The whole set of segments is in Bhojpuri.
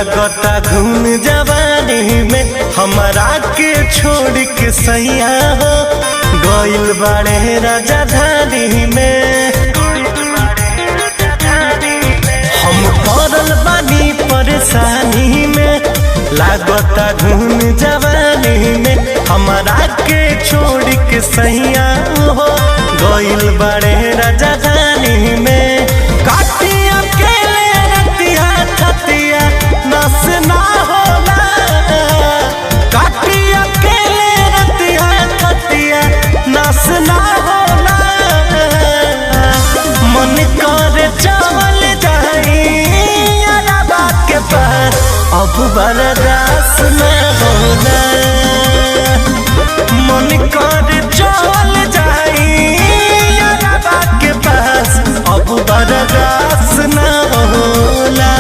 लागता घूम जवानी में हमरा के छोड़ के सैया हो गइल बाड़े राजधानी में। हम पड़ल बानी परेशानी में, लागता घूम जवानी में हमरा के छोड़ के सैया हो गइल बाड़े राजधानी में। काटिया अकेले रतिया छतिया नस ना होला, काटिया अकेले रतिया छतिया नस ना होला। मन करे चल जाई अरबा के पार, अब बर्दाश्त न होला। मन करे चल जाई अरबा के पास, अब बर्दाश्त न होला।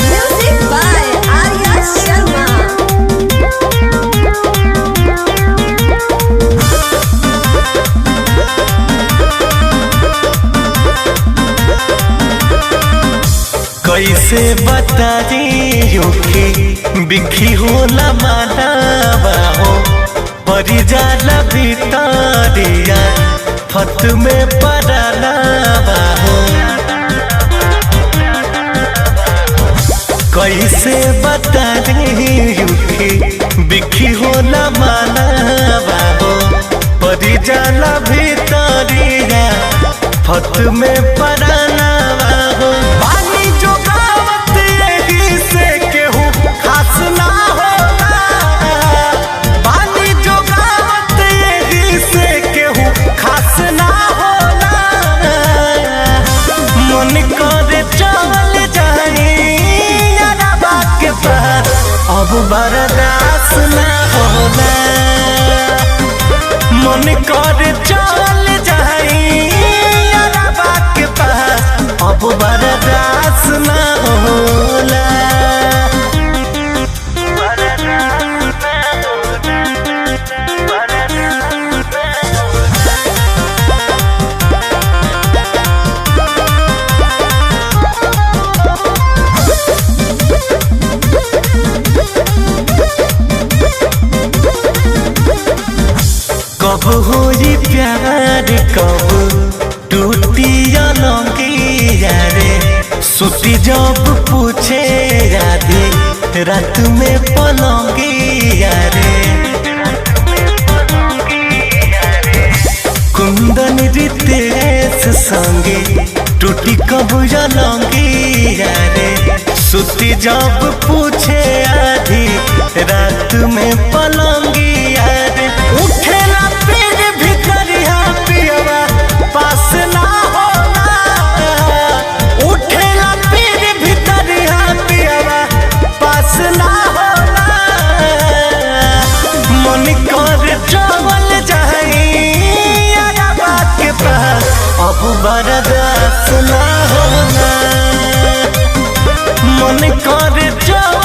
Music by Arya Sharma. कैसे बता दियो कि बिखी होला मानवा हो, परी जाला भीतरिया फत में पड़ावा हो। कैसे बता दियो कि बिखी होला मानवा हो, परी जाला भीतरिया फत में पड़ावा हो। पानी जो गावत यही से केहू खास ना होला, पानी जो गावत यही से केहू खास ना होला। मन करे चल जाई अरबा के पार, अब बर्दाश्त ना होला। मन करे चल जाई अरबा के पास, अब बर्दाश्त ना होला। कब होई प्यार कब टूटी अलंगिया रे, सुती जब पूछे राधे रात में पलंगिया रे। कुंदन रितेश संगे टूटी कब अलंगिया रे, सुती जब पूछे आधी रात में पलंगिया रे। उठेला पेड़ भितरिया पियवा पास ना होला, उठेला पेड़ भितरिया पियवा पास ना होला। मन करे चल जाई अरबा के पास, अब बर्दाश्त ना होला। मन करे चल